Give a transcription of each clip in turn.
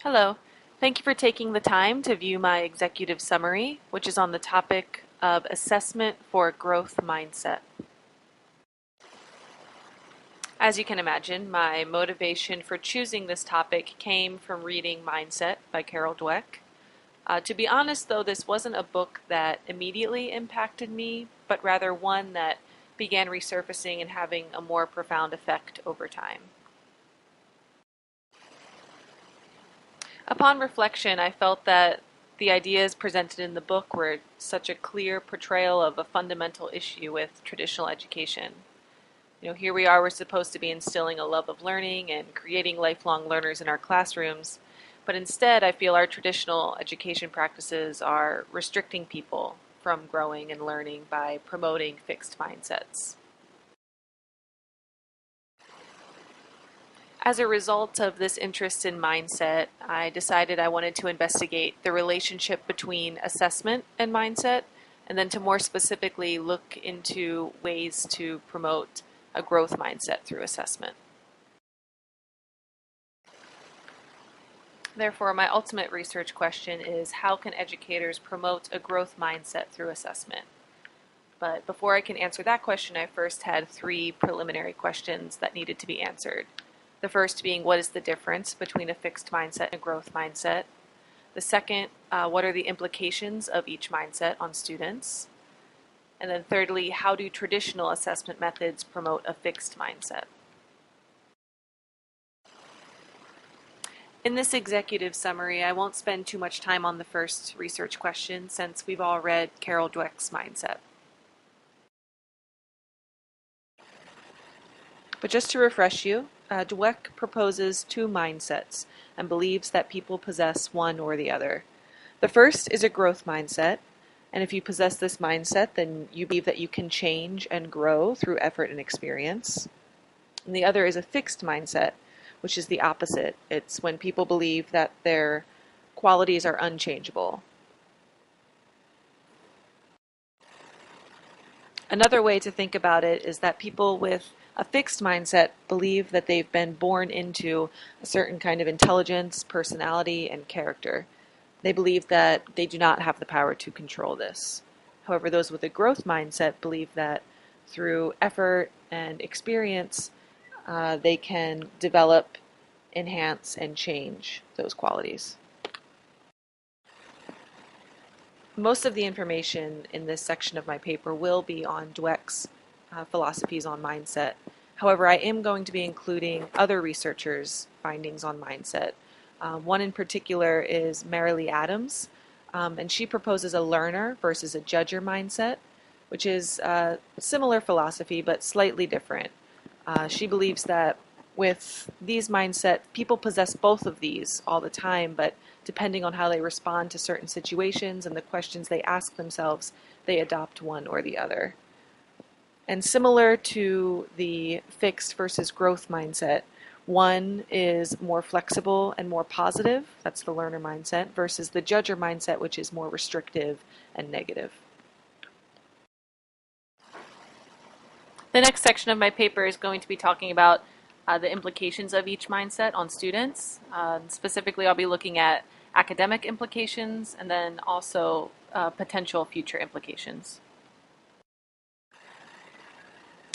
Hello. Thank you for taking the time to view my executive summary, which is on the topic of assessment for growth mindset. As you can imagine, my motivation for choosing this topic came from reading Mindset by Carol Dweck. To be honest, though, this wasn't a book that immediately impacted me, but rather one that began resurfacing and having a more profound effect over time. Upon reflection, I felt that the ideas presented in the book were such a clear portrayal of a fundamental issue with traditional education. Here we are, we're supposed to be instilling a love of learning and creating lifelong learners in our classrooms, but instead I feel our traditional education practices are restricting people from growing and learning by promoting fixed mindsets. As a result of this interest in mindset, I decided I wanted to investigate the relationship between assessment and mindset, and then to more specifically look into ways to promote a growth mindset through assessment. Therefore, my ultimate research question is, how can educators promote a growth mindset through assessment? But before I can answer that question, I first had 3 preliminary questions that needed to be answered. The first being, what is the difference between a fixed mindset and a growth mindset? The second, what are the implications of each mindset on students? And then thirdly, how do traditional assessment methods promote a fixed mindset? In this executive summary, I won't spend too much time on the first research question since we've all read Carol Dweck's Mindset. But just to refresh you, Dweck proposes 2 mindsets and believes that people possess one or the other. The first is a growth mindset, and if you possess this mindset, then you believe that you can change and grow through effort and experience. And the other is a fixed mindset, which is the opposite. It's when people believe that their qualities are unchangeable. Another way to think about it is that people with a fixed mindset believe that they've been born into a certain kind of intelligence, personality, and character. They believe that they do not have the power to control this. However, those with a growth mindset believe that through effort and experience, they can develop, enhance, and change those qualities. Most of the information in this section of my paper will be on Dweck's philosophies on mindset. However, I am going to be including other researchers' findings on mindset. One in particular is Marilee Adams, and she proposes a learner versus a judger mindset, which is a similar philosophy but slightly different. She believes that with these mindset, people possess both of these all the time, but depending on how they respond to certain situations and the questions they ask themselves, they adopt one or the other. And similar to the fixed versus growth mindset, one is more flexible and more positive, that's the learner mindset, versus the judger mindset, which is more restrictive and negative. The next section of my paper is going to be talking about the implications of each mindset on students. Specifically, I'll be looking at academic implications and then also potential future implications.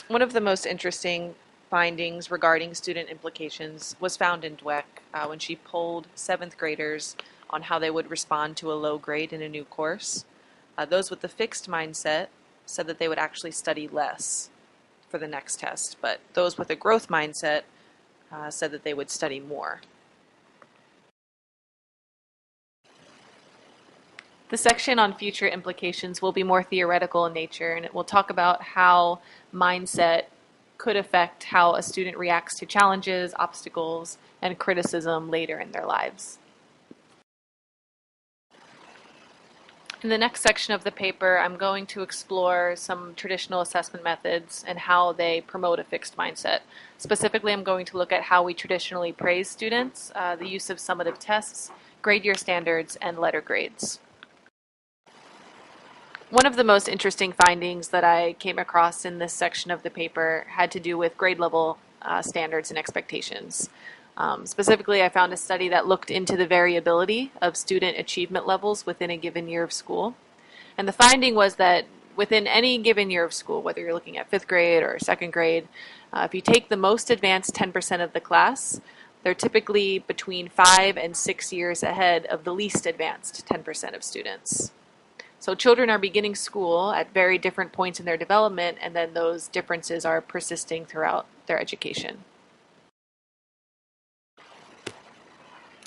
One of the most interesting findings regarding student implications was found in Dweck when she polled 7th graders on how they would respond to a low grade in a new course. Those with the fixed mindset said that they would actually study less for the next test, but those with a growth mindset said that they would study more. The section on future implications will be more theoretical in nature, and it will talk about how mindset could affect how a student reacts to challenges, obstacles, and criticism later in their lives. In the next section of the paper, I'm going to explore some traditional assessment methods and how they promote a fixed mindset. Specifically, I'm going to look at how we traditionally praise students, the use of summative tests, grade year standards, and letter grades. One of the most interesting findings that I came across in this section of the paper had to do with grade level standards and expectations. Specifically, I found a study that looked into the variability of student achievement levels within a given year of school. And the finding was that within any given year of school, whether you're looking at fifth grade or second grade, if you take the most advanced 10% of the class, they're typically between 5 and 6 years ahead of the least advanced 10% of students. So children are beginning school at very different points in their development, and then those differences are persisting throughout their education.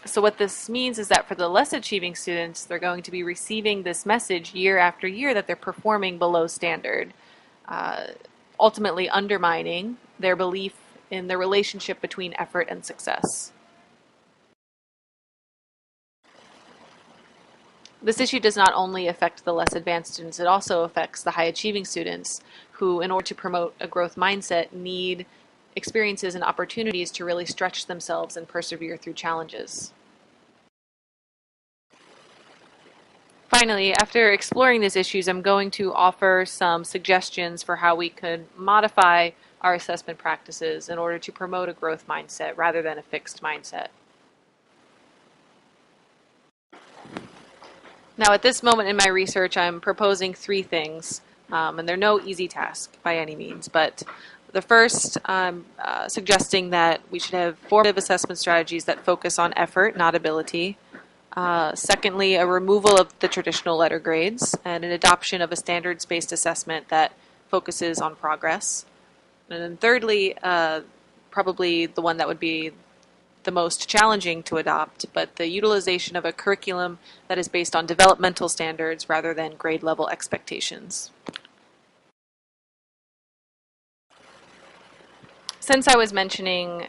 So what this means is that for the less achieving students, they're going to be receiving this message year after year that they're performing below standard, uh, ultimately undermining their belief in the relationship between effort and success. This issue does not only affect the less advanced students, it also affects the high achieving students who, in order to promote a growth mindset, need experiences and opportunities to really stretch themselves and persevere through challenges. Finally, after exploring these issues, I'm going to offer some suggestions for how we could modify our assessment practices in order to promote a growth mindset rather than a fixed mindset. Now, at this moment in my research, I'm proposing three things, and they're no easy task by any means, but the first, I'm suggesting that we should have formative assessment strategies that focus on effort, not ability. Secondly, a removal of the traditional letter grades and an adoption of a standards-based assessment that focuses on progress. And then thirdly, probably the one that would be the most challenging to adopt, but the utilization of a curriculum that is based on developmental standards rather than grade level expectations. Since I was mentioning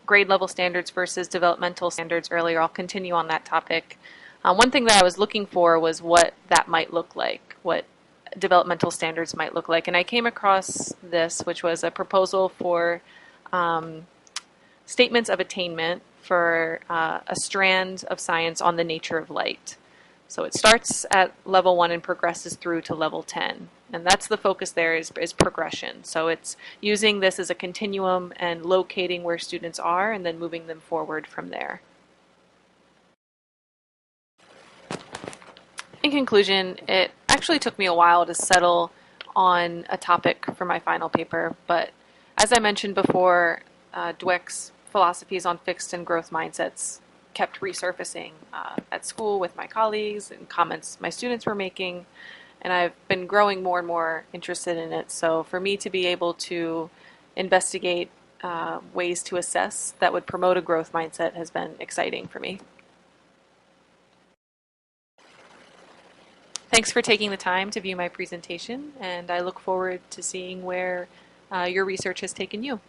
grade level standards versus developmental standards earlier, I'll continue on that topic. One thing that I was looking for was what that might look like, what developmental standards might look like. And I came across this, which was a proposal for statements of attainment for a strand of science on the nature of light. So it starts at level 1 and progresses through to level 10. And that's the focus there is progression. So it's using this as a continuum and locating where students are and then moving them forward from there. In conclusion, it actually took me a while to settle on a topic for my final paper, but as I mentioned before, Dweck's philosophies on fixed and growth mindsets kept resurfacing at school with my colleagues and comments my students were making, and I've been growing more and more interested in it. So for me to be able to investigate ways to assess that would promote a growth mindset has been exciting for me. Thanks for taking the time to view my presentation, and I look forward to seeing where your research has taken you.